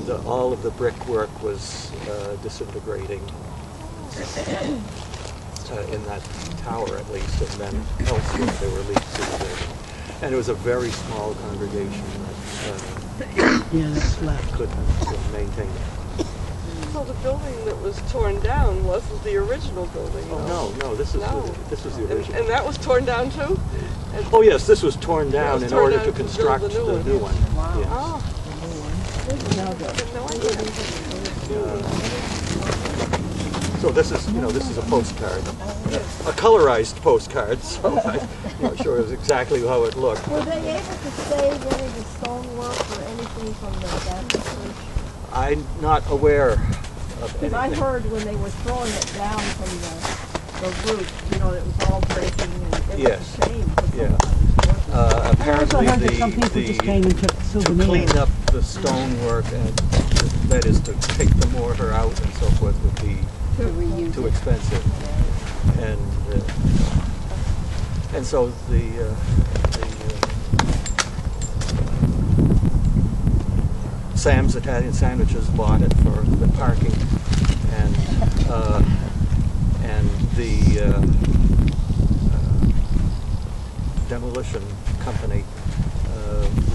and all of the brickwork was disintegrating in that tower at least, and then elsewhere there were leaks in the building. And it was a very small congregation that couldn't maintain it. So the building that was torn down wasn't the original building? Oh, no, this was the original. And that was torn down too? Oh yes, this was torn down in order to construct the new one. Wow. Yes. Oh. So this is a postcard, a colorized postcard. So I'm not sure exactly how it looked. Were they able to save any of the stonework or anything from the Baptist church? I'm not aware of anything. I heard when they were throwing it down from the roof, it was all breaking and it was a shame. Yeah. Apparently some people just came and took to clean up the stonework, and that is to take the mortar out and so forth, would be too expensive. And so the Sam's Italian Sandwiches bought it for the parking, and the demolition company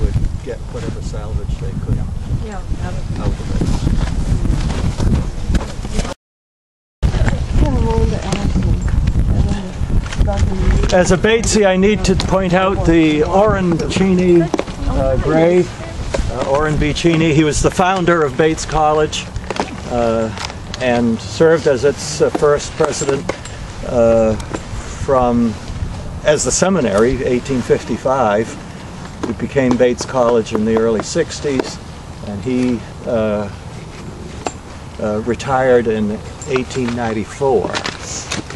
would get whatever salvage they could out of it. As a Batesy, I need to point out the Orrin Cheney grave. Orrin B. Cheney. He was the founder of Bates College and served as its first president as the seminary, 1855. It became Bates College in the early 60s, and he retired in 1894.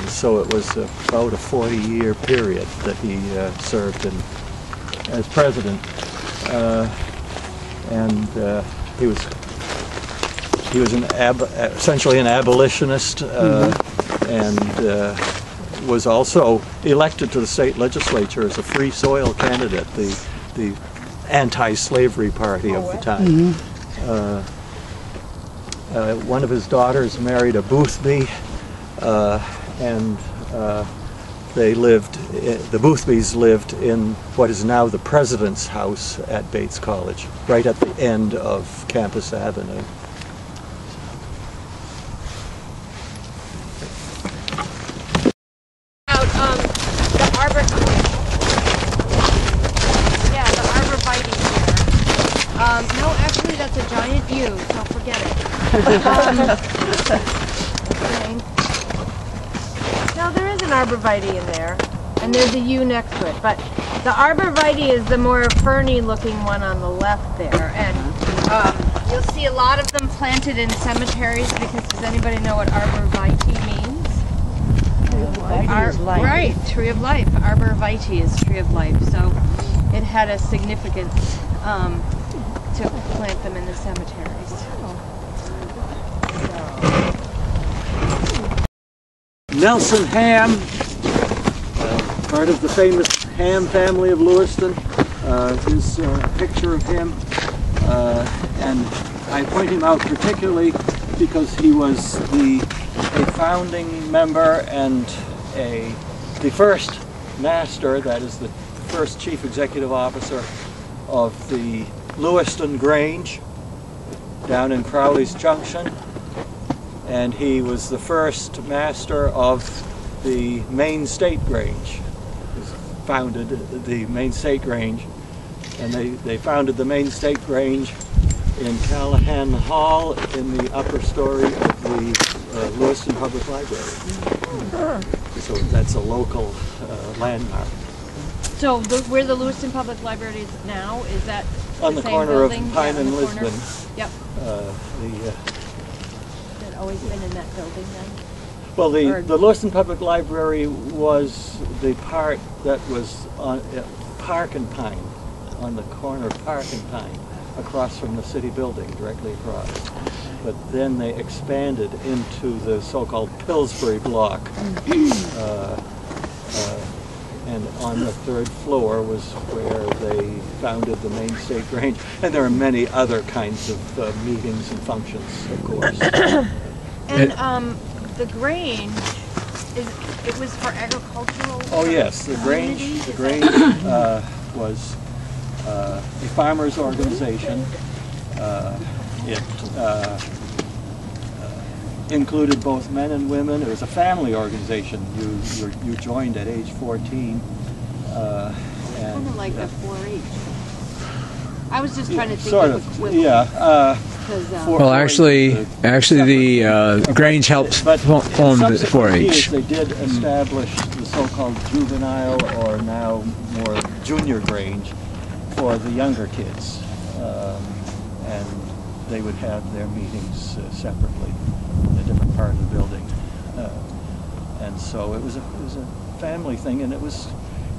So it was about a 40-year period that he served as president. And he was essentially an abolitionist, and was also elected to the state legislature as a free soil candidate, the anti-slavery party of the time. One of his daughters married a Boothby, and the Boothbys lived in what is now the President's House at Bates College, right at the end of Campus Avenue. No, actually that's a giant U, so forget it. No, there is an arborvitae in there, and there's a U next to it, but the arborvitae is the more ferny looking one on the left there, and you'll see a lot of them planted in cemeteries, because does anybody know what arborvitae means? Right, tree of life. Arborvitae is tree of life, so it had a significance to plant them in the cemeteries. Nelson Ham, part of the famous Ham family of Lewiston. Here's a picture of him, and I point him out particularly because he was a founding member and the first master, that is the first chief executive officer of the Lewiston Grange down in Crowley's Junction, and he was the first master of the Maine State Grange. He founded the Maine State Grange, and they founded the Maine State Grange in Callahan Hall in the upper story of the Lewiston Public Library. So that's a local landmark. So where the Lewiston Public Library is now, is that on the same corner building? of Pine and corner? Lisbon. Yep. Had always been in that building then? Well, the Lewiston Public Library was the part that was on Park and Pine, on the corner of Park and Pine, across from the city building, directly across. But then they expanded into the so-called Pillsbury block. and on the 3rd floor was where they founded the Main State Grange, and there are many other kinds of meetings and functions, of course. And the Grange, it was for agricultural. Oh yes, the Grange was a farmers' organization. It included both men and women. It was a family organization. You joined at age 14. Kind of like a 4-H. I was just trying to think sort of, yeah. Well, actually, the Grange helped form the 4-H. They did establish the so-called juvenile, or now more junior Grange, for the younger kids, and they would have their meetings separately in a different part of the building, and so it was a family thing, and it was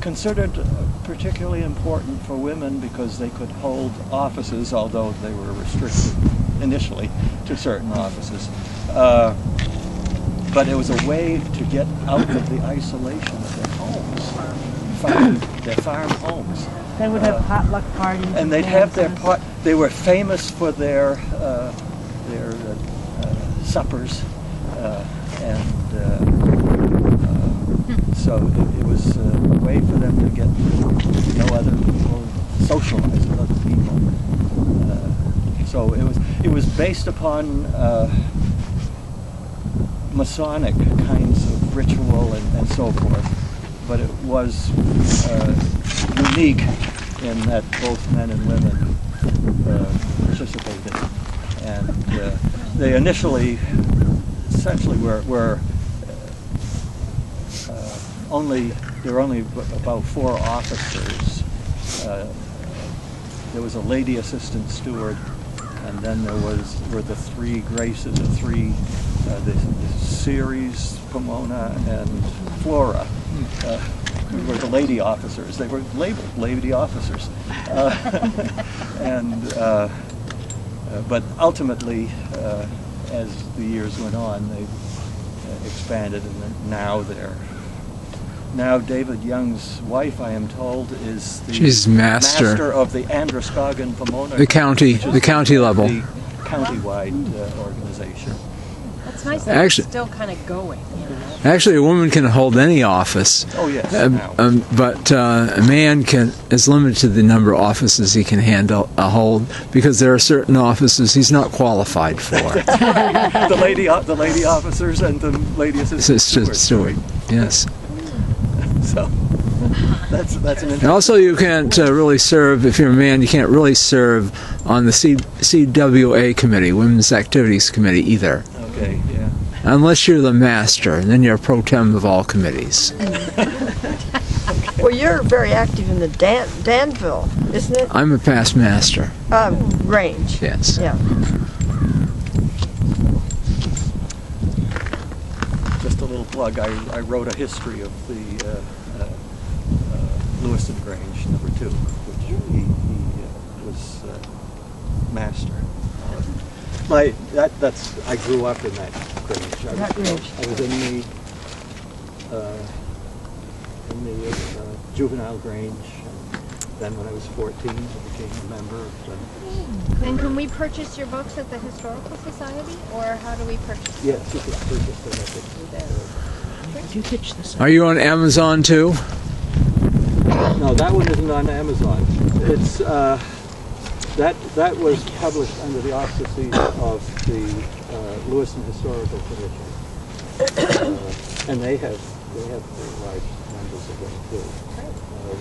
considered particularly important for women because they could hold offices, although they were restricted initially to certain offices. But it was a way to get out of the isolation of their homes, their farm homes. They would have potluck parties. And they'd have their they were famous for their suppers, so it was a way for them to get to know other people, socialize with other people. So it was based upon Masonic kinds of ritual and so forth, but it was unique in that both men and women participated, and they essentially were there were only about 4 officers. There was a lady assistant steward, and then there were the 3 graces, the Ceres, Pomona, and Flora. Were the lady officers. They were labeled lady officers, but ultimately, as the years went on, they expanded, and now David Young's wife, I am told, is the She's master of the Androscoggin Pomona. The county level. The county-wide organization. That's nice that it's still kind of going. Actually, a woman can hold any office. Oh yes. But a man is limited to the number of offices he can hold, because there are certain offices he's not qualified for. the lady officers and the lady assistant steward. Yes. So that's an interesting. And also, you can't really serve, if you're a man, you can't really serve on the CWA committee, Women's Activities Committee, either. Okay, yeah. Unless you're the master, and then you're pro tem of all committees. Well, you're very active in the Danville, isn't it? I'm a past master. Range. Yes. Yeah. Just a little plug. I wrote a history of the Lewiston Grange #2, which he was master. I grew up in that Grange. I was in the juvenile Grange, and then when I was 14, I became a member of the. And can we purchase your books at the Historical Society, or how do we purchase them? Yes, you can purchase them. Are you on Amazon too? No, that one isn't on Amazon. It's that was published under the auspices of the Lewiston Historical Commission, and they have large numbers of them too.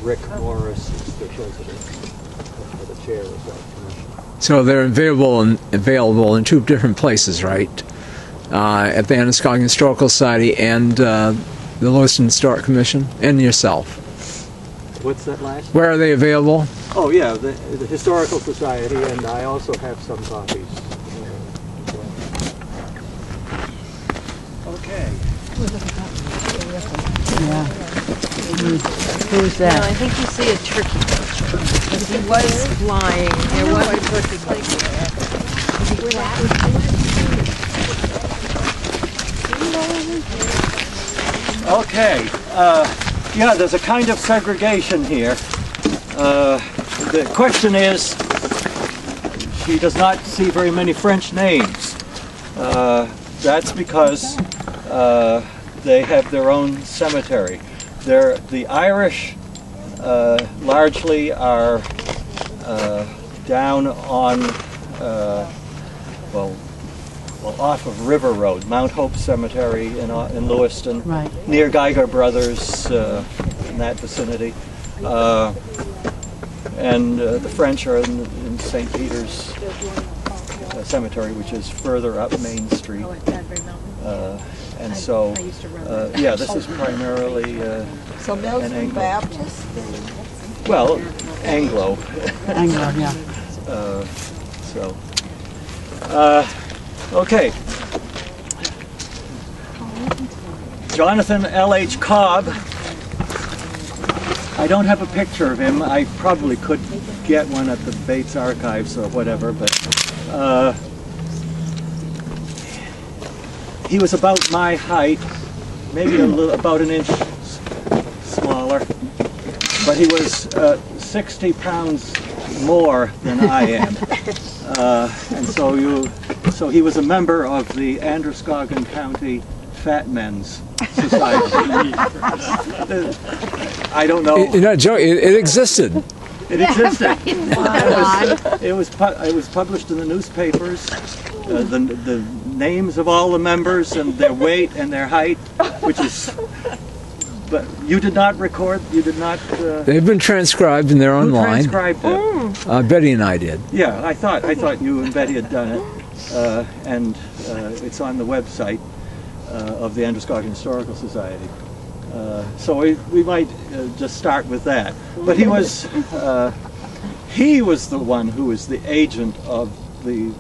Rick Morris is the president, or the chair of that commission. So they're available in 2 different places, right? At the Androscoggin Historical Society and the Lewiston Historic Commission, and yourself. What's that last? Where are they available? Oh yeah, the Historical Society, and I also have some copies. Okay. Yeah. Who's No, that? I think you see a turkey. He was flying. There was a turkey like Okay. Yeah, there's a kind of segregation here. The question is, she does not see very many French names. That's because they have their own cemetery. The Irish largely are down on, well, off of River Road, Mount Hope Cemetery in Lewiston, Right. near Geiger Brothers, in that vicinity. And the French are in St. Peter's Cemetery, which is further up Main Street. And so, yeah, this is primarily So an those Anglo. Baptists, Well, Anglo. Anglo, yeah. So, okay. Jonathan L.H. Cobb. I don't have a picture of him. I probably could get one at the Bates Archives or whatever, but he was about my height, maybe about an inch smaller, but he was 60 pounds more than I am. And so he was a member of the Androscoggin County Fat Men's Society. I don't know. You know, Joe, it existed. It existed. It was published in the newspapers. The names of all the members and their weight and their height, which is. But you did not record. You did not. They've been transcribed and they're Who online. transcribed it? Betty and I did. Yeah, I thought you and Betty had done it, and it's on the website of the Androscoggin Historical Society. So we might just start with that. But he was the one who was the agent of the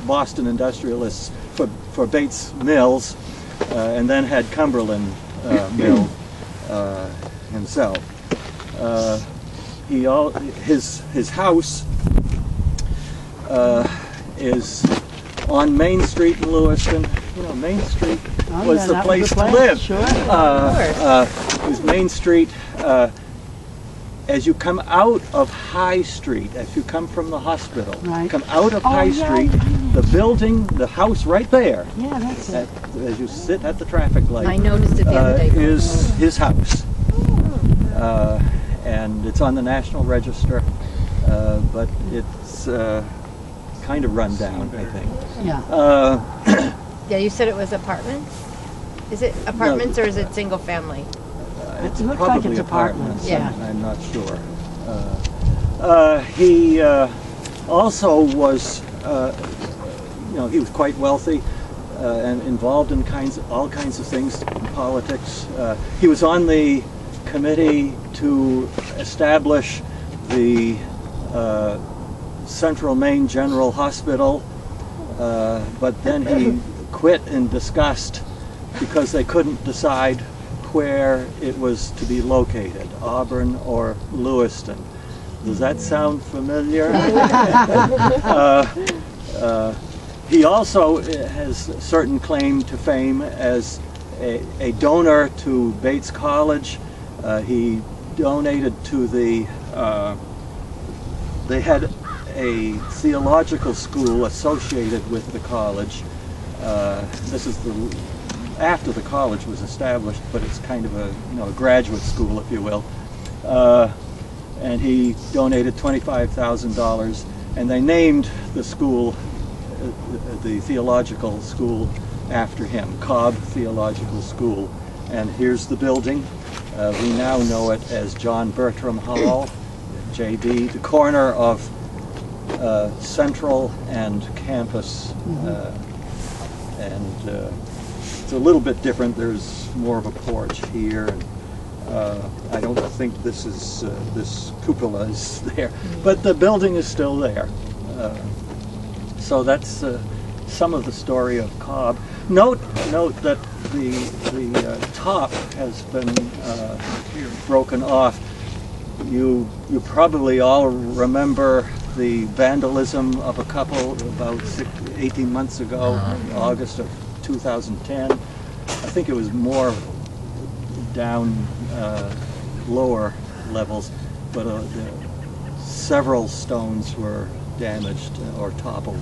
Boston industrialists for Bates Mills, and then had Cumberland Mill himself. His house is on Main Street in Lewiston. You know, Main Street was the place to live. Sure. It was Main Street. As you come out of High Street, as you come from the hospital, Right. come out of High Street, the building, the house right there, Yeah, that's it. as you sit at the traffic light, I noticed it the other day. is his house. And it's on the National Register, but it's kind of run down, I think. Yeah. Yeah, you said it was apartments? Is it apartments or is it single family? It's It looks like probably it's apartments. apartments, yeah. I'm not sure. He also was, he was quite wealthy and involved in all kinds of things in politics. He was on the committee to establish the Central Maine General Hospital, but then he quit in disgust because they couldn't decide where it was to be located, Auburn or Lewiston. Does that sound familiar? He also has a certain claim to fame as a donor to Bates College. He donated to they had a theological school associated with the college. This is after the college was established, but it's kind of a graduate school, if you will. And he donated $25,000, and they named the school, the theological school, after him, Cobb Theological School. And here's the building. We now know it as John Bertram Hall, JB, the corner of Central and Campus, and it's a little bit different. There's more of a porch here, and I don't think this cupola is there, but the building is still there. So that's some of the story of Cobb. Note that the top has been broken off. You probably all remember the vandalism of a couple about 18 months ago, August of 2010. I think it was more down lower levels, but several stones were damaged or toppled.